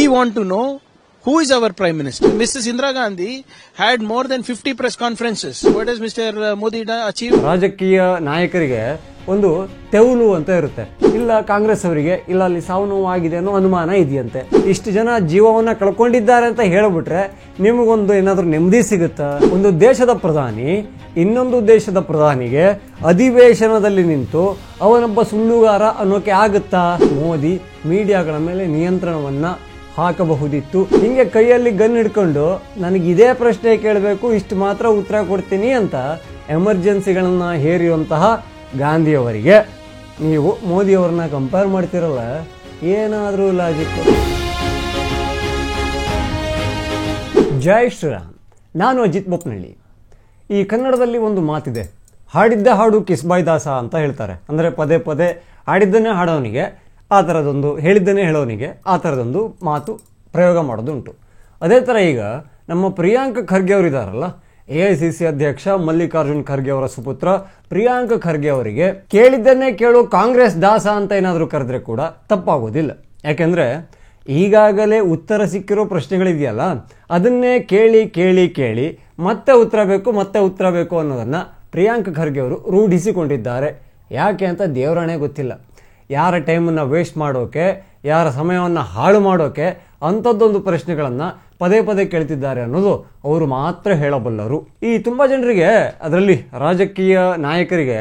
We want to know who is our Prime Minister. Mrs. Indira Gandhi had more than 50 press conferences. What has Mr. Modi achieved? ರಾಜಕೀಯ ನಾಯಕರಿಗೆ ಒಂದು ತೆವಲು ಅಂತ ಇರುತ್ತೆ. ಇಲ್ಲ ಕಾಂಗ್ರೆಸ್ ಅವರಿಗೆ ಇಲ್ಲ ಅಲ್ಲಿ ಸಾವು ನೋವು ಆಗಿದೆ ಅನ್ನೋ ಅನುಮಾನ ಇದೆಯಂತೆ. ಇಷ್ಟು ಜನ ಜೀವವನ್ನ ಕಳ್ಕೊಂಡಿದ್ದಾರೆ ಅಂತ ಹೇಳ್ಬಿಟ್ರೆ ನಿಮಗೊಂದು ಏನಾದ್ರೂ ನೆಮ್ಮದಿ ಸಿಗುತ್ತಾ? ಒಂದು ದೇಶದ ಪ್ರಧಾನಿ ಇನ್ನೊಂದು ದೇಶದ ಪ್ರಧಾನಿಗೆ ಅಧಿವೇಶನದಲ್ಲಿ ನಿಂತು ಅವನೊಬ್ಬ ಸುಳ್ಳುಗಾರ ಅನ್ನೋಕೆ ಆಗುತ್ತಾ? ಮೋದಿ ಮೀಡಿಯಾಗಳ ಮೇಲೆ ನಿಯಂತ್ರಣವನ್ನ ಹಾಕಬಹುದಿತ್ತು. ಹಿಂಗೆ ಕೈಯಲ್ಲಿ ಗನ್ ಹಿಡ್ಕೊಂಡು ನನಗೆ ಇದೇ ಪ್ರಶ್ನೆ ಕೇಳಬೇಕು, ಇಷ್ಟು ಮಾತ್ರ ಉತ್ತರ ಕೊಡ್ತೀನಿ ಅಂತ ಎಮರ್ಜೆನ್ಸಿಗಳನ್ನ ಹೇರಿರುವಂತಹ ಗಾಂಧಿಯವರಿಗೆ ನೀವು ಮೋದಿಯವ್ರನ್ನ ಕಂಪೇರ್ ಮಾಡ್ತಿರಲ್ಲ, ಏನಾದರೂ ಲಾಜಿಕ್? ಜೈ ಶ್ರೀರಾಮ್. ನಾನು ಅಜಿತ್ ಬೋಪ್ನಳ್ಳಿ. ಈ ಕನ್ನಡದಲ್ಲಿ ಒಂದು ಮಾತಿದೆ, ಹಾಡಿದ್ದ ಹಾಡು ಕಿಸ್ಬಾಯ್ ದಾಸ ಅಂತ ಹೇಳ್ತಾರೆ. ಅಂದರೆ ಪದೇ ಪದೇ ಹಾಡಿದ್ದನ್ನೇ ಹಾಡೋನಿಗೆ ಆ ಥರದೊಂದು, ಹೇಳಿದ್ದನ್ನೇ ಹೇಳೋನಿಗೆ ಆ ಥರದೊಂದು ಮಾತು ಪ್ರಯೋಗ ಮಾಡೋದುಂಟು. ಅದೇ ಥರ ಈಗ ನಮ್ಮ ಪ್ರಿಯಾಂಕ್ ಖರ್ಗೆ ಅವರಿದ್ದಾರಲ್ಲ, AICC ಅಧ್ಯಕ್ಷ ಮಲ್ಲಿಕಾರ್ಜುನ್ ಖರ್ಗೆ ಅವರ ಸುಪುತ್ರ ಪ್ರಿಯಾಂಕ್ ಖರ್ಗೆ ಅವರಿಗೆ ಕೇಳಿದ್ದನ್ನೇ ಕೇಳು ಕಾಂಗ್ರೆಸ್ ದಾಸ ಅಂತ ಏನಾದರೂ ಕರೆದ್ರೆ ಕೂಡ ತಪ್ಪಾಗೋದಿಲ್ಲ. ಯಾಕೆಂದರೆ ಈಗಾಗಲೇ ಉತ್ತರ ಸಿಕ್ಕಿರೋ ಪ್ರಶ್ನೆಗಳಿದೆಯಲ್ಲ, ಅದನ್ನೇ ಕೇಳಿ ಕೇಳಿ ಕೇಳಿ ಮತ್ತೆ ಉತ್ತರ ಬೇಕು ಅನ್ನೋದನ್ನು ಪ್ರಿಯಾಂಕ್ ಖರ್ಗೆ ಅವರು ರೂಢಿಸಿಕೊಂಡಿದ್ದಾರೆ. ಯಾಕೆ ಅಂತ ದೇವರಾಣೆ ಗೊತ್ತಿಲ್ಲ. ಯಾರ ಟೈಮನ್ನು ವೇಸ್ಟ್ ಮಾಡೋಕೆ, ಯಾರ ಸಮಯವನ್ನು ಹಾಳು ಮಾಡೋಕೆ ಅಂಥದ್ದೊಂದು ಪ್ರಶ್ನೆಗಳನ್ನು ಪದೇ ಪದೇ ಕೇಳ್ತಿದ್ದಾರೆ ಅನ್ನೋದು ಅವರು ಮಾತ್ರ ಹೇಳಬಲ್ಲರು. ಈ ತುಂಬ ಜನರಿಗೆ, ಅದರಲ್ಲಿ ರಾಜಕೀಯ ನಾಯಕರಿಗೆ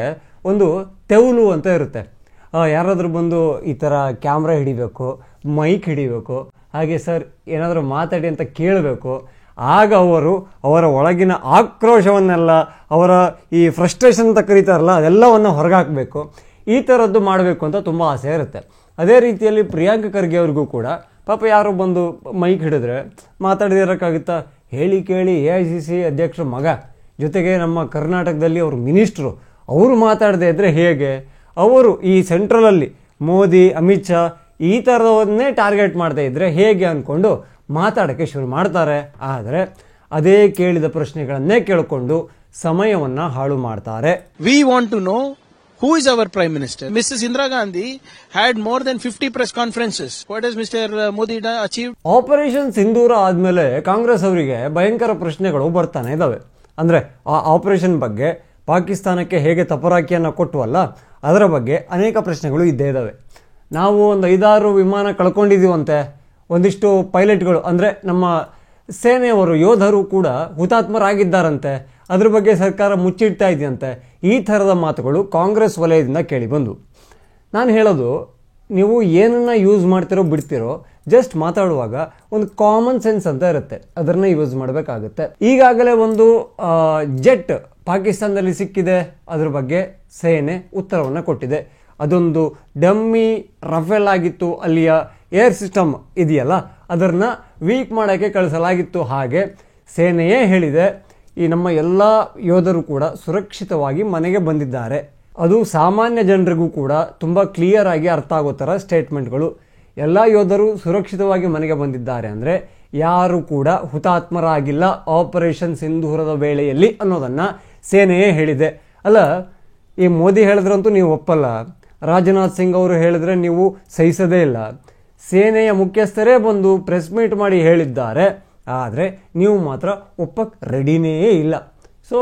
ಒಂದು ತೆವಲು ಅಂತ ಇರುತ್ತೆ. ಯಾರಾದರೂ ಬಂದು ಈ ಥರ ಕ್ಯಾಮ್ರಾ ಹಿಡಿಬೇಕು, ಮೈಕ್ ಹಿಡಿಬೇಕು, ಹಾಗೆ ಸರ್ ಏನಾದರೂ ಮಾತಾಡಿ ಅಂತ ಕೇಳಬೇಕು. ಆಗ ಅವರ ಒಳಗಿನ ಆಕ್ರೋಶವನ್ನೆಲ್ಲ, ಅವರ ಈ ಫ್ರಸ್ಟ್ರೇಷನ್ ಅಂತ ಕರೀತಾರಲ್ಲ, ಅದೆಲ್ಲವನ್ನು ಹೊರಗಾಕಬೇಕು. ಈ ಥರದ್ದು ಮಾಡಬೇಕು ಅಂತ ತುಂಬ ಆಸೆ ಇರುತ್ತೆ. ಅದೇ ರೀತಿಯಲ್ಲಿ ಪ್ರಿಯಾಂಕ್ ಖರ್ಗೆ ಅವ್ರಿಗೂ ಕೂಡ ಪಾಪ ಯಾರೋ ಬಂದು ಮೈಕ್ ಹಿಡಿದ್ರೆ ಮಾತಾಡದಿರೋಕ್ಕಾಗುತ್ತಾ? ಹೇಳಿ ಕೇಳಿ AICC ಅಧ್ಯಕ್ಷರ ಮಗ, ಜೊತೆಗೆ ನಮ್ಮ ಕರ್ನಾಟಕದಲ್ಲಿ ಅವರು ಮಿನಿಸ್ಟ್ರು, ಅವರು ಮಾತಾಡದೇ ಇದ್ದರೆ ಹೇಗೆ? ಅವರು ಈ ಸೆಂಟ್ರಲಲ್ಲಿ ಮೋದಿ, ಅಮಿತ್ ಶಾ ಈ ಥರದವನ್ನೇ ಟಾರ್ಗೆಟ್ ಮಾಡ್ತಾ ಇದ್ದರೆ ಹೇಗೆ ಅಂದ್ಕೊಂಡು ಮಾತಾಡೋಕ್ಕೆ ಶುರು ಮಾಡ್ತಾರೆ. ಆದರೆ ಅದೇ ಕೇಳಿದ ಪ್ರಶ್ನೆಗಳನ್ನೇ ಕೇಳಿಕೊಂಡು ಸಮಯವನ್ನು ಹಾಳು ಮಾಡ್ತಾರೆ. We want to know who is our Prime Minister. Mrs. Indira Gandhi had more than 50 press conferences. What has Mr. Modi achieved? Operation Sindoor ಆದಮೇಲೆ ಕಾಂಗ್ರೆಸ್ ಅವರಿಗೆ ಭಯಂಕರ ಪ್ರಶ್ನೆಗಳು ಬರ್ತಾನೆ ಇದ್ದಾವೆ. ಅಂದರೆ ಆ ಆಪರೇಷನ್ ಬಗ್ಗೆ, ಪಾಕಿಸ್ತಾನಕ್ಕೆ ಹೇಗೆ ತಪರಾಕಿಯನ್ನು ಕೊಟ್ಟವಲ್ಲ ಅದರ ಬಗ್ಗೆ ಅನೇಕ ಪ್ರಶ್ನೆಗಳು ಇದ್ದೇ ಇದ್ದಾವೆ. ನಾವು ಒಂದು 5-6 ವಿಮಾನ ಕಳ್ಕೊಂಡಿದ್ದೀವಂತೆ, ಒಂದಿಷ್ಟು ಪೈಲಟ್ಗಳು ಅಂದರೆ ನಮ್ಮ ಸೇನೆಯವರು, ಯೋಧರು ಕೂಡ ಹುತಾತ್ಮರಾಗಿದ್ದಾರಂತೆ, ಅದ್ರ ಬಗ್ಗೆ ಸರ್ಕಾರ ಮುಚ್ಚಿಡ್ತಾ ಇದೆಯಂತೆ. ಈ ಥರದ ಮಾತುಗಳು ಕಾಂಗ್ರೆಸ್ ವಲಯದಿಂದ ಕೇಳಿ ಬಂದು. ನಾನು ಹೇಳೋದು, ನೀವು ಏನನ್ನ ಯೂಸ್ ಮಾಡ್ತಿರೋ ಬಿಡ್ತಿರೋ, ಜಸ್ಟ್ ಮಾತಾಡುವಾಗ ಒಂದು ಕಾಮನ್ ಸೆನ್ಸ್ ಅಂತ ಇರುತ್ತೆ, ಅದನ್ನ ಯೂಸ್ ಮಾಡಬೇಕಾಗುತ್ತೆ. ಈಗಾಗಲೇ ಒಂದು ಜೆಟ್ ಪಾಕಿಸ್ತಾನದಲ್ಲಿ ಸಿಕ್ಕಿದೆ, ಅದ್ರ ಬಗ್ಗೆ ಸೇನೆ ಉತ್ತರವನ್ನು ಕೊಟ್ಟಿದೆ. ಅದೊಂದು ಡಮ್ಮಿ ರಫೇಲ್ ಆಗಿತ್ತು, ಅಲ್ಲಿಯ ಏರ್ ಸಿಸ್ಟಮ್ ಇದೆಯಲ್ಲ ಅದನ್ನ ವೀಕ್ ಮಾಡೋಕ್ಕೆ ಕಳಿಸಲಾಗಿತ್ತು. ಹಾಗೆ ಸೇನೆಯೇ ಹೇಳಿದೆ, ಈ ನಮ್ಮ ಎಲ್ಲ ಯೋಧರು ಕೂಡ ಸುರಕ್ಷಿತವಾಗಿ ಮನೆಗೆ ಬಂದಿದ್ದಾರೆ. ಅದು ಸಾಮಾನ್ಯ ಜನರಿಗೂ ಕೂಡ ತುಂಬ ಕ್ಲಿಯರ್ ಆಗಿ ಅರ್ಥ ಆಗೋ ಥರ ಸ್ಟೇಟ್ಮೆಂಟ್ಗಳು. ಎಲ್ಲ ಯೋಧರು ಸುರಕ್ಷಿತವಾಗಿ ಮನೆಗೆ ಬಂದಿದ್ದಾರೆ ಅಂದರೆ ಯಾರು ಕೂಡ ಹುತಾತ್ಮರಾಗಿಲ್ಲ ಆಪರೇಷನ್ ಸಿಂಧೂರದ ವೇಳೆಯಲ್ಲಿ ಅನ್ನೋದನ್ನು ಸೇನೆಯೇ ಹೇಳಿದೆ. ಅಲ್ಲ, ಈ ಮೋದಿ ಹೇಳಿದ್ರಂತೂ ನೀವು ಒಪ್ಪಲ್ಲ, ರಾಜನಾಥ್ ಸಿಂಗ್ ಅವರು ಹೇಳಿದ್ರೆ ನೀವು ಸಹಿಸೋದೇ ಇಲ್ಲ, ಸೇನೆಯ ಮುಖ್ಯಸ್ಥರೇ ಬಂದು ಪ್ರೆಸ್ ಮೀಟ್ ಮಾಡಿ ಹೇಳಿದ್ದಾರೆ, ಆದರೆ ನೀವು ಮಾತ್ರ ಒಪ್ಪಕ್ಕೆ ರೆಡಿನೇ ಇಲ್ಲ. ಸೊ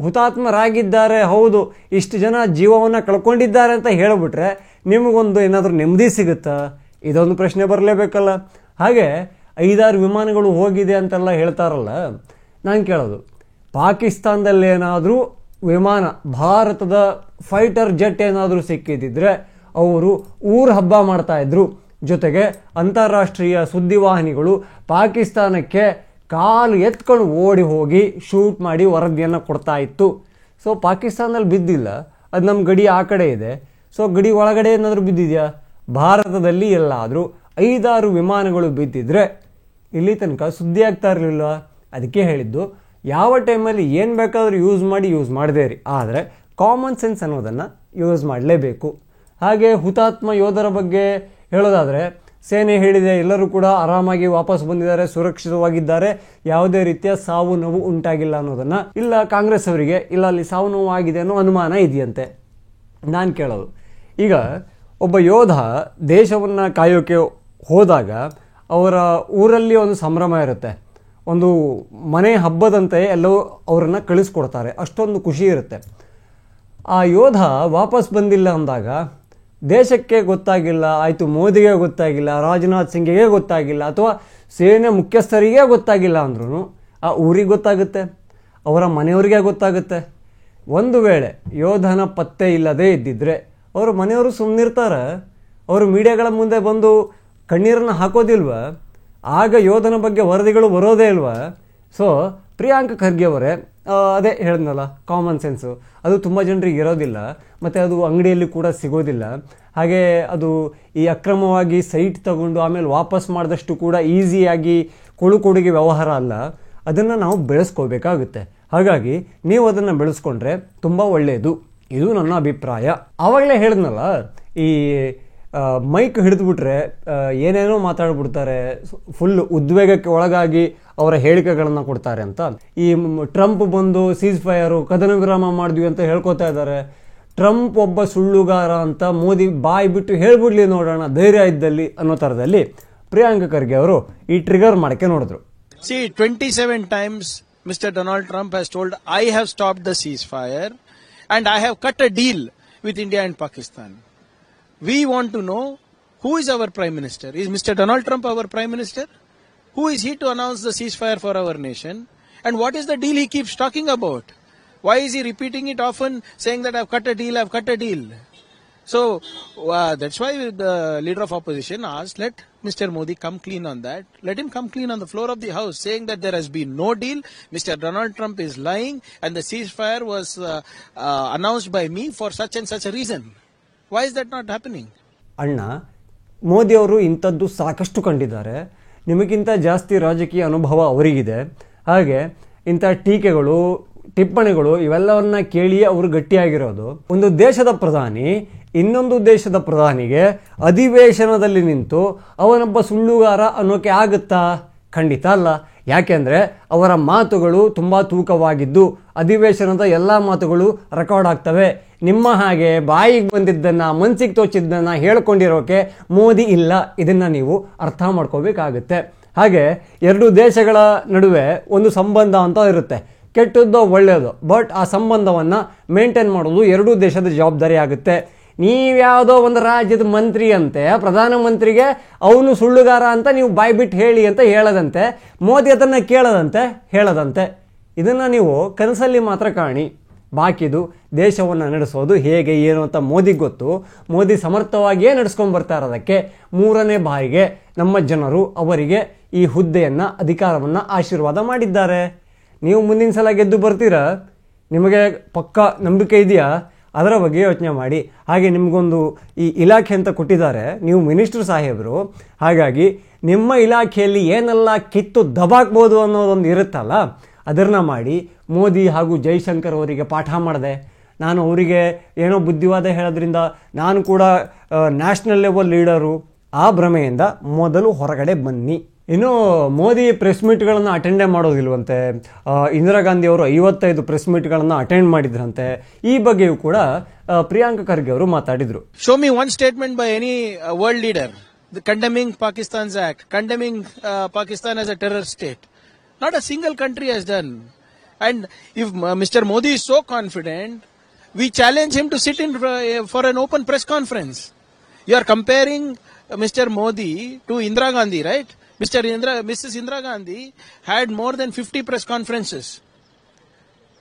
ಹುತಾತ್ಮರಾಗಿದ್ದಾರೆ, ಹೌದು, ಇಷ್ಟು ಜನ ಜೀವವನ್ನು ಕಳ್ಕೊಂಡಿದ್ದಾರೆ ಅಂತ ಹೇಳಿಬಿಟ್ರೆ ನಿಮಗೊಂದು ಏನಾದರೂ ನೆಮ್ಮದಿ ಸಿಗುತ್ತಾ? ಇದೊಂದು ಪ್ರಶ್ನೆ ಬರಲೇಬೇಕಲ್ಲ. ಹಾಗೆ 5-6 ವಿಮಾನಗಳು ಹೋಗಿದೆ ಅಂತೆಲ್ಲ ಹೇಳ್ತಾರಲ್ಲ, ನಾನು ಕೇಳೋದು, ಪಾಕಿಸ್ತಾನದಲ್ಲೇನಾದರೂ ವಿಮಾನ, ಭಾರತದ ಫೈಟರ್ ಜೆಟ್ ಏನಾದರೂ ಸಿಕ್ಕಿದ್ದಿದ್ರೆ ಅವರು ಊರು ಹಬ್ಬ ಮಾಡ್ತಾಯಿದ್ರು. ಜೊತೆಗೆ ಅಂತಾರಾಷ್ಟ್ರೀಯ ಸುದ್ದಿವಾಹಿನಿಗಳು ಪಾಕಿಸ್ತಾನಕ್ಕೆ ಕಾಲು ಎತ್ಕೊಂಡು ಓಡಿ ಹೋಗಿ ಶೂಟ್ ಮಾಡಿ ವರದಿಯನ್ನು ಕೊಡ್ತಾ ಇತ್ತು. ಸೊ ಪಾಕಿಸ್ತಾನದಲ್ಲಿ ಬಿದ್ದಿಲ್ಲ, ಅದು ನಮ್ಮ ಗಡಿ ಆ ಕಡೆ ಇದೆ. ಸೊ ಗಡಿ ಒಳಗಡೆ ಏನಾದರೂ ಬಿದ್ದಿದೆಯಾ? ಭಾರತದಲ್ಲಿ ಎಲ್ಲಾದರೂ 5-6 ವಿಮಾನಗಳು ಬಿದ್ದಿದ್ರೆ ಇಲ್ಲಿ ತನಕ ಸುದ್ದಿ ಆಗ್ತಾ ಇರಲಿಲ್ಲ. ಅದಕ್ಕೆ ಹೇಳಿದ್ದು, ಯಾವ ಟೈಮಲ್ಲಿ ಏನು ಬೇಕಾದರೂ ಯೂಸ್ ಮಾಡದೇ ಇರಿ, ಆದರೆ ಕಾಮನ್ ಸೆನ್ಸ್ ಅನ್ನೋದನ್ನು ಯೂಸ್ ಮಾಡಲೇಬೇಕು. ಹಾಗೆ ಹುತಾತ್ಮ ಯೋಧರ ಬಗ್ಗೆ ಹೇಳೋದಾದರೆ, ಸೇನೆ ಹೇಳಿದೆ ಎಲ್ಲರೂ ಕೂಡ ಆರಾಮಾಗಿ ವಾಪಸ್ ಬಂದಿದ್ದಾರೆ, ಸುರಕ್ಷಿತವಾಗಿದ್ದಾರೆ, ಯಾವುದೇ ರೀತಿಯ ಸಾವು ನೋವು ಉಂಟಾಗಿಲ್ಲ ಅನ್ನೋದನ್ನು. ಇಲ್ಲ ಕಾಂಗ್ರೆಸ್ ಅವರಿಗೆ ಇಲ್ಲ ಅಲ್ಲಿ ಸಾವು ನೋವು ಆಗಿದೆ ಅನ್ನೋ ಅನುಮಾನ ಇದೆಯಂತೆ. ನಾನು ಕೇಳೋದು, ಈಗ ಒಬ್ಬ ಯೋಧ ದೇಶವನ್ನು ಕಾಯೋಕೆ ಹೋದಾಗ ಅವರ ಊರಲ್ಲಿ ಒಂದು ಸಂಭ್ರಮ ಇರುತ್ತೆ, ಒಂದು ಮನೆ ಹಬ್ಬದಂತೆ ಎಲ್ಲವೂ ಅವರನ್ನು ಕಳಿಸ್ಕೊಡ್ತಾರೆ, ಅಷ್ಟೊಂದು ಖುಷಿ ಇರುತ್ತೆ. ಆ ಯೋಧ ವಾಪಸ್ ಬಂದಿಲ್ಲ ಅಂದಾಗ ದೇಶಕ್ಕೆ ಗೊತ್ತಾಗಿಲ್ಲ, ಆಯಿತು ಮೋದಿಗೆ ಗೊತ್ತಾಗಿಲ್ಲ, ರಾಜನಾಥ್ ಸಿಂಗಿಗೆ ಗೊತ್ತಾಗಿಲ್ಲ, ಅಥವಾ ಸೇನೆ ಮುಖ್ಯಸ್ಥರಿಗೆ ಗೊತ್ತಾಗಿಲ್ಲ ಅಂದ್ರೂ ಆ ಊರಿಗೆ ಗೊತ್ತಾಗುತ್ತೆ, ಅವರ ಮನೆಯವರಿಗೆ ಗೊತ್ತಾಗುತ್ತೆ. ಒಂದು ವೇಳೆ ಯೋಧನ ಪತ್ತೆ ಇಲ್ಲದೇ ಇದ್ದಿದ್ರೆ ಅವರು ಮನೆಯವರು ಸುಮ್ಮನಿರ್ತಾರೆ, ಅವರು ಮೀಡಿಯಾಗಳ ಮುಂದೆ ಬಂದು ಕಣ್ಣೀರನ್ನು ಹಾಕೋದಿಲ್ವ? ಆಗ ಯೋಧನ ಬಗ್ಗೆ ವರದಿಗಳು ಬರೋದೇ ಇಲ್ವಾ? ಸೊ ಪ್ರಿಯಾಂಕ ಖರ್ಗೆ ಅವರೇ, ಅದೇ ಹೇಳಿದ್ನಲ್ಲ, ಕಾಮನ್ ಸೆನ್ಸು ಅದು ತುಂಬ ಜನರಿಗೆ ಇರೋದಿಲ್ಲ, ಮತ್ತು ಅದು ಅಂಗಡಿಯಲ್ಲಿ ಕೂಡ ಸಿಗೋದಿಲ್ಲ. ಹಾಗೆ ಅದು ಈ ಅಕ್ರಮವಾಗಿ ಸೈಟ್ ತಗೊಂಡು ಆಮೇಲೆ ವಾಪಸ್ ಮಾಡಿದಷ್ಟು ಕೂಡ ಈಸಿಯಾಗಿ ಕೊಡುಗೆ ವ್ಯವಹಾರ ಅಲ್ಲ. ಅದನ್ನು ನಾವು ಬೆಳೆಸ್ಕೋಬೇಕಾಗುತ್ತೆ. ಹಾಗಾಗಿ ನೀವು ಅದನ್ನು ಬೆಳೆಸ್ಕೊಂಡ್ರೆ ತುಂಬ ಒಳ್ಳೆಯದು. ಇದು ನನ್ನ ಅಭಿಪ್ರಾಯ. ಆವಾಗಲೇ ಹೇಳಿದ್ನಲ್ಲ, ಈ ಮೈಕ್ ಹಿಡಿದುಬಿಟ್ರೆ ಏನೇನೋ ಮಾತಾಡ್ಬಿಡ್ತಾರೆ, ಫುಲ್ ಉದ್ವೇಗಕ್ಕೆ ಒಳಗಾಗಿ ಅವರ ಹೇಳಿಕೆಗಳನ್ನು ಕೊಡ್ತಾರೆ ಅಂತ. ಈ ಟ್ರಂಪ್ ಬಂದು ಸೀಸ್ ಫೈರು ಕದನ ವಿರಾಮ ಮಾಡಿದ್ವಿ ಅಂತ ಹೇಳ್ಕೊತಾ ಇದ್ದಾರೆ. ಟ್ರಂಪ್ ಒಬ್ಬ ಸುಳ್ಳುಗಾರ ಅಂತ ಮೋದಿ ಬಾಯಿ ಬಿಟ್ಟು ಹೇಳ್ಬಿಡ್ಲಿ ನೋಡೋಣ ಧೈರ್ಯ ಇದ್ದಲ್ಲಿ ಅನ್ನೋ ಥರದಲ್ಲಿ ಪ್ರಿಯಾಂಕ ಖರ್ಗೆ ಅವರು ಈ ಟ್ರಿಗರ್ ಮಾಡಕ್ಕೆ ನೋಡಿದ್ರು. See, 27 times Mr. Donald Trump has told, I have stopped the ceasefire and I have cut a deal with India and Pakistan. We want to know, who is our Prime Minister? Is Mr. Donald Trump our Prime Minister? Who is he to announce the ceasefire for our nation? And what is the deal he keeps talking about? Why is he repeating it often, saying that I've cut a deal, I've cut a deal? So, that's why the leader of opposition asked, let Mr. Modi come clean on that. Let him come clean on the floor of the house, saying that there has been no deal. Mr. Donald Trump is lying and the ceasefire was announced by me for such and such a reason. Why is that not happening? ಅಣ್ಣ, ಮೋದಿಯವರು ಇಂಥದ್ದು ಸಾಕಷ್ಟು ಕಂಡಿದ್ದಾರೆ. ನಿಮಗಿಂತ ಜಾಸ್ತಿ ರಾಜಕೀಯ ಅನುಭವ ಅವರಿಗಿದೆ. ಹಾಗೆ ಇಂಥ ಟೀಕೆಗಳು, ಟಿಪ್ಪಣಿಗಳು ಇವೆಲ್ಲವನ್ನ ಕೇಳಿ ಅವರು ಗಟ್ಟಿಯಾಗಿರೋದು. ಒಂದು ದೇಶದ ಪ್ರಧಾನಿ ಇನ್ನೊಂದು ದೇಶದ ಪ್ರಧಾನಿಗೆ ಅಧಿವೇಶನದಲ್ಲಿ ನಿಂತು ಅವನೊಬ್ಬ ಸುಳ್ಳುಗಾರ ಅನ್ನೋಕೆ ಆಗುತ್ತಾ? ಖಂಡಿತ ಅಲ್ಲ. ಯಾಕೆಂದರೆ ಅವರ ಮಾತುಗಳು ತುಂಬ ತೂಕವಾಗಿದ್ದು ಅಧಿವೇಶನದ ಎಲ್ಲ ಮಾತುಗಳು ರೆಕಾರ್ಡ್ ಆಗ್ತವೆ. ನಿಮ್ಮ ಹಾಗೆ ಬಾಯಿಗೆ ಬಂದಿದ್ದನ್ನು, ಮನಸ್ಸಿಗೆ ತೋಚಿದ್ದನ್ನು ಹೇಳ್ಕೊಂಡಿರೋಕೆ ಮೋದಿ ಇಲ್ಲ. ಇದನ್ನು ನೀವು ಅರ್ಥ ಮಾಡ್ಕೋಬೇಕಾಗುತ್ತೆ. ಹಾಗೆ ಎರಡು ದೇಶಗಳ ನಡುವೆ ಒಂದು ಸಂಬಂಧ ಅಂತ ಇರುತ್ತೆ, ಕೆಟ್ಟದ್ದೋ ಒಳ್ಳೆಯದು. ಬಟ್ ಆ ಸಂಬಂಧವನ್ನು ಮೇಂಟೈನ್ ಮಾಡೋದು ಎರಡೂ ದೇಶದ ಜವಾಬ್ದಾರಿ ಆಗುತ್ತೆ. ನೀವ್ಯಾವುದೋ ಒಂದು ರಾಜ್ಯದ ಮಂತ್ರಿ ಅಂತೆ, ಪ್ರಧಾನಮಂತ್ರಿಗೆ ಅವನು ಸುಳ್ಳುಗಾರ ಅಂತ ನೀವು ಬಾಯ್ಬಿಟ್ಟು ಹೇಳಿ ಅಂತ ಹೇಳದಂತೆ, ಮೋದಿ ಅದನ್ನು ಹೇಳದಂತೆ ಇದನ್ನು ನೀವು ಕನಸಲ್ಲಿ ಮಾತ್ರ ಕಾಣಿ. ಬಾಕಿದು ದೇಶವನ್ನು ನಡೆಸೋದು ಹೇಗೆ ಏನು ಅಂತ ಮೋದಿಗೆ ಗೊತ್ತು. ಮೋದಿ ಸಮರ್ಥವಾಗಿಯೇ ನಡೆಸ್ಕೊಂಡು ಬರ್ತಾ ಇರೋದಕ್ಕೆ 3ನೇ ಬಾರಿಗೆ ನಮ್ಮ ಜನರು ಅವರಿಗೆ ಈ ಹುದ್ದೆಯನ್ನು, ಅಧಿಕಾರವನ್ನು ಆಶೀರ್ವಾದ ಮಾಡಿದ್ದಾರೆ. ನೀವು ಮುಂದಿನ ಸಲ ಗೆದ್ದು ಬರ್ತೀರಾ? ನಿಮಗೆ ಪಕ್ಕಾ ನಂಬಿಕೆ ಇದೆಯಾ? ಅದರ ಬಗ್ಗೆ ಯೋಚನೆ ಮಾಡಿ. ಹಾಗೆ ನಿಮಗೊಂದು ಈ ಇಲಾಖೆ ಅಂತ ಕೊಟ್ಟಿದ್ದಾರೆ, ನೀವು ಮಿನಿಸ್ಟರ್ ಸಾಹೇಬರು. ಹಾಗಾಗಿ ನಿಮ್ಮ ಇಲಾಖೆಯಲ್ಲಿ ಏನೆಲ್ಲ ಕಿತ್ತು ದಬಾಕ್ಬೋದು ಅನ್ನೋದೊಂದು ಇರುತ್ತಲ್ಲ, ಅದನ್ನು ಮಾಡಿ. ಮೋದಿ ಹಾಗೂ ಜೈಶಂಕರ್ ಅವರಿಗೆ ಪಾಠ ಮಾಡಿದೆ. ನಾನು ಅವರಿಗೆ ಏನೋ ಬುದ್ಧಿವಾದ ಹೇಳೋದ್ರಿಂದ ನಾನು ಕೂಡ ನ್ಯಾಷನಲ್ ಲೆವೆಲ್ ಲೀಡರು, ಆ ಭ್ರಮೆಯಿಂದ ಮೊದಲು ಹೊರಗಡೆ ಬನ್ನಿ. ಇನ್ನು ಮೋದಿ ಪ್ರೆಸ್ ಮೀಟ್ಗಳನ್ನು ಅಟೆಂಡೇ ಮಾಡೋದಿಲ್ವಂತೆ. ಇಂದಿರಾ ಗಾಂಧಿ ಅವರು 55 ಪ್ರೆಸ್ ಮೀಟ್ಗಳನ್ನು ಅಟೆಂಡ್ ಮಾಡಿದ್ರಂತೆ. ಈ ಬಗ್ಗೆಯೂ ಕೂಡ ಪ್ರಿಯಾಂಕ ಖರ್ಗೆ ಅವರು ಮಾತಾಡಿದ್ರು. Show me one statement by any world leader condemning Pakistan's act, condemning Pakistan as a terror state. Not a single country has done. And if Mr. Modi is so confident, we challenge him to sit in for an open press conference. You are comparing Mr. Modi to Indira Gandhi, right? Mrs. Indira Gandhi had more than 50 press conferences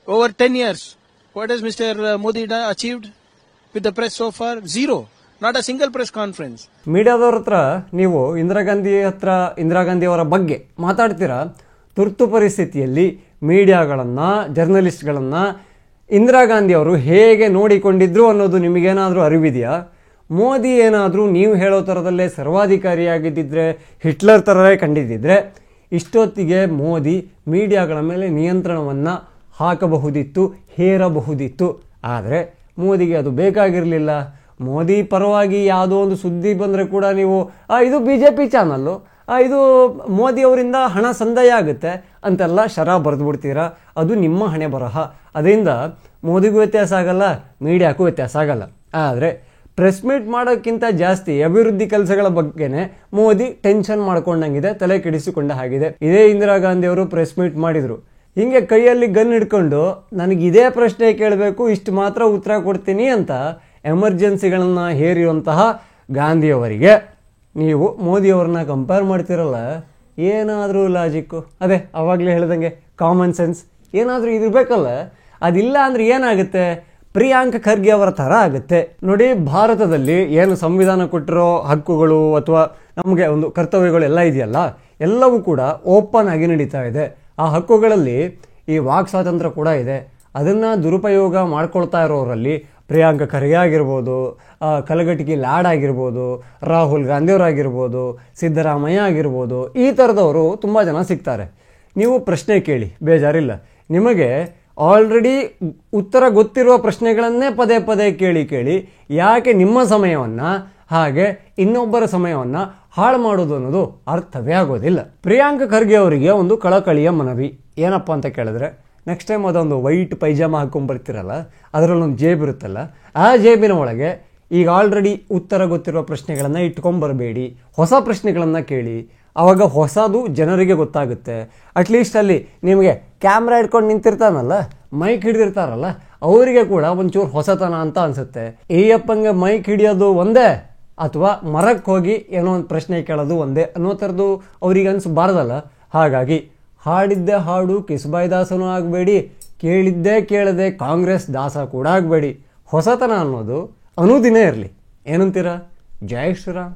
over 10 years. What has Mr. Modi achieved with the press so far? Zero. Not a single press conference. ಮೀಡಿಯಾದವ್ರ ಹತ್ರ ನೀವು ಇಂದಿರಾ ಗಾಂಧಿ ಅವರ ಬಗ್ಗೆ ಮಾತಾಡ್ತೀರಾ. ತುರ್ತು ಪರಿಸ್ಥಿತಿಯಲ್ಲಿ ಮೀಡಿಯಾಗಳನ್ನು, ಜರ್ನಲಿಸ್ಟ್ಗಳನ್ನು ಇಂದಿರಾ ಗಾಂಧಿ ಅವರು ಹೇಗೆ ನೋಡಿಕೊಂಡಿದ್ರು ಅನ್ನೋದು ನಿಮಗೇನಾದರೂ ಅರಿವಿದೆಯಾ? ಮೋದಿ ಏನಾದರೂ ನೀವು ಹೇಳೋ ಥರದಲ್ಲೇ ಸರ್ವಾಧಿಕಾರಿಯಾಗಿದ್ದಿದ್ರೆ, ಹಿಟ್ಲರ್ ಥರವೇ ಕಂಡಿದ್ದಿದ್ರೆ, ಇಷ್ಟೊತ್ತಿಗೆ ಮೋದಿ ಮೀಡಿಯಾಗಳ ಮೇಲೆ ನಿಯಂತ್ರಣವನ್ನು ಹಾಕಬಹುದಿತ್ತು, ಹೇರಬಹುದಿತ್ತು. ಆದರೆ ಮೋದಿಗೆ ಅದು ಬೇಕಾಗಿರಲಿಲ್ಲ. ಮೋದಿ ಪರವಾಗಿ ಯಾವುದೋ ಒಂದು ಸುದ್ದಿ ಬಂದರೆ ಕೂಡ ನೀವು ಇದು BJP ಚಾನಲ್ಲು, ಇದು ಮೋದಿ ಅವರಿಂದ ಹಣ ಸಂದಾಯ ಆಗುತ್ತೆ ಅಂತೆಲ್ಲ ಶರ ಬರೆದುಬಿಡ್ತೀರಾ. ಅದು ನಿಮ್ಮ ಹಣೆ ಬರಹ. ಅದರಿಂದ ಮೋದಿಗೂ ವ್ಯತ್ಯಾಸ ಆಗಲ್ಲ, ಮೀಡಿಯಾಕ್ಕೂ ವ್ಯತ್ಯಾಸ ಆಗಲ್ಲ. ಆದರೆ ಪ್ರೆಸ್ ಮೀಟ್ ಮಾಡೋಕ್ಕಿಂತ ಜಾಸ್ತಿ ಅಭಿವೃದ್ಧಿ ಕೆಲಸಗಳ ಬಗ್ಗೆನೇ ಮೋದಿ ಟೆನ್ಷನ್ ಮಾಡ್ಕೊಂಡಂಗಿದೆ, ತಲೆ ಕೆಡಿಸಿಕೊಂಡ ಹಾಗಿದೆ. ಇದೇ ಇಂದಿರಾ ಗಾಂಧಿ ಅವರು ಪ್ರೆಸ್ ಮೀಟ್ ಮಾಡಿದ್ರು, ಹಿಂಗೆ ಕೈಯಲ್ಲಿ ಗನ್ ಹಿಡ್ಕೊಂಡು ನನಗೆ ಇದೇ ಪ್ರಶ್ನೆ ಕೇಳಬೇಕು, ಇಷ್ಟು ಮಾತ್ರ ಉತ್ತರ ಕೊಡ್ತೀನಿ ಅಂತ ಎಮರ್ಜೆನ್ಸಿಗಳನ್ನ ಹೇರಿರುವಂತಹ ಗಾಂಧಿಯವರಿಗೆ ನೀವು ಮೋದಿಯವ್ರನ್ನ ಕಂಪೇರ್ ಮಾಡ್ತಿರಲ್ಲ, ಏನಾದರೂ ಲಾಜಿಕ್ಕು, ಅದೇ ಅವಾಗಲೇ ಹೇಳ್ದಂಗೆ ಕಾಮನ್ ಸೆನ್ಸ್ ಏನಾದರೂ ಇದಿರಬೇಕಲ್ಲ. ಅದಿಲ್ಲ ಅಂದರೆ ಏನಾಗುತ್ತೆ, ಪ್ರಿಯಾಂಕ್ ಖರ್ಗೆ ಅವರ ಥರ ಆಗುತ್ತೆ. ನೋಡಿ, ಭಾರತದಲ್ಲಿ ಏನು ಸಂವಿಧಾನ ಕೊಟ್ಟಿರೋ ಹಕ್ಕುಗಳು ಅಥವಾ ನಮಗೆ ಒಂದು ಕರ್ತವ್ಯಗಳು ಎಲ್ಲ ಇದೆಯಲ್ಲ, ಎಲ್ಲವೂ ಕೂಡ ಓಪನ್ ಆಗಿ ನಡೀತಾ ಇದೆ. ಆ ಹಕ್ಕುಗಳಲ್ಲಿ ಈ ವಾಕ್ ಸ್ವಾತಂತ್ರ್ಯ ಕೂಡ ಇದೆ. ಅದನ್ನು ದುರುಪಯೋಗ ಮಾಡ್ಕೊಳ್ತಾ ಇರೋರಲ್ಲಿ ಪ್ರಿಯಾಂಕ ಖರ್ಗೆ ಆಗಿರ್ಬೋದು, ಕಲಘಟಗಿ ಲಾಡ್ ಆಗಿರ್ಬೋದು, ರಾಹುಲ್ ಗಾಂಧಿಯವರಾಗಿರ್ಬೋದು, ಸಿದ್ದರಾಮಯ್ಯ ಆಗಿರ್ಬೋದು, ಈ ಥರದವರು ತುಂಬ ಜನ ಸಿಗ್ತಾರೆ. ನೀವು ಪ್ರಶ್ನೆ ಕೇಳಿ, ಬೇಜಾರಿಲ್ಲ. ನಿಮಗೆ ಆಲ್ರೆಡಿ ಉತ್ತರ ಗೊತ್ತಿರುವ ಪ್ರಶ್ನೆಗಳನ್ನೇ ಪದೇ ಪದೇ ಕೇಳಿ ಯಾಕೆ ನಿಮ್ಮ ಸಮಯವನ್ನು ಹಾಗೆ ಇನ್ನೊಬ್ಬರ ಸಮಯವನ್ನು ಹಾಳು ಮಾಡೋದು ಅನ್ನೋದು ಅರ್ಥವೇ ಆಗೋದಿಲ್ಲ. ಪ್ರಿಯಾಂಕ ಖರ್ಗೆ ಅವರಿಗೆ ಒಂದು ಕಳಕಳಿಯ ಮನವಿ ಏನಪ್ಪ ಅಂತ ಕೇಳಿದ್ರೆ, ನೆಕ್ಸ್ಟ್ ಟೈಮ್ ಅದೊಂದು ವೈಟ್ ಪೈಜಾಮ ಹಾಕೊಂಡ್ಬರ್ತಿರಲ್ಲ, ಅದರಲ್ಲೊಂದು ಜೇಬ್ ಇರುತ್ತಲ್ಲ, ಆ ಜೇಬಿನ ಒಳಗೆ ಈಗ ಆಲ್ರೆಡಿ ಉತ್ತರ ಗೊತ್ತಿರುವ ಪ್ರಶ್ನೆಗಳನ್ನು ಇಟ್ಕೊಂಬರಬೇಡಿ, ಹೊಸ ಪ್ರಶ್ನೆಗಳನ್ನು ಕೇಳಿ. ಆವಾಗ ಹೊಸದು ಜನರಿಗೆ ಗೊತ್ತಾಗುತ್ತೆ. ಅಟ್ಲೀಸ್ಟ್ ಅಲ್ಲಿ ನಿಮಗೆ ಕ್ಯಾಮ್ರಾ ಇಟ್ಕೊಂಡು ನಿಂತಿರ್ತಾನಲ್ಲ, ಮೈಕ್ ಹಿಡಿದಿರ್ತಾರಲ್ಲ, ಅವರಿಗೆ ಕೂಡ ಒಂಚೂರು ಹೊಸತನ ಅಂತ ಅನಿಸುತ್ತೆ. ಅಪ್ಪಂಗೆ ಮೈಕ್ ಹಿಡಿಯೋದು ಒಂದೇ ಅಥವಾ ಮರಕ್ಕೆ ಹೋಗಿ ಏನೋ ಒಂದು ಪ್ರಶ್ನೆ ಕೇಳೋದು ಒಂದೇ ಅನ್ನೋ ಥರದ್ದು ಅವ್ರಿಗೆ ಅನಿಸ್ಬಾರ್ದಲ್ಲ. ಹಾಗಾಗಿ ಹಾಡಿದ್ದೇ ಹಾಡು ಕಿಸ್ಬಾಯ್ ದಾಸನೂ ಆಗಬೇಡಿ, ಕೇಳಿದ್ದೇ ಕೇಳದೆ ಕಾಂಗ್ರೆಸ್ ದಾಸ ಕೂಡ ಆಗಬೇಡಿ. ಹೊಸತನ ಅನ್ನೋದು ಅನುದಿನ ಇರಲಿ. ಏನಂತೀರಾ? ಜೈ ಶ್ರೀರಾಮ್.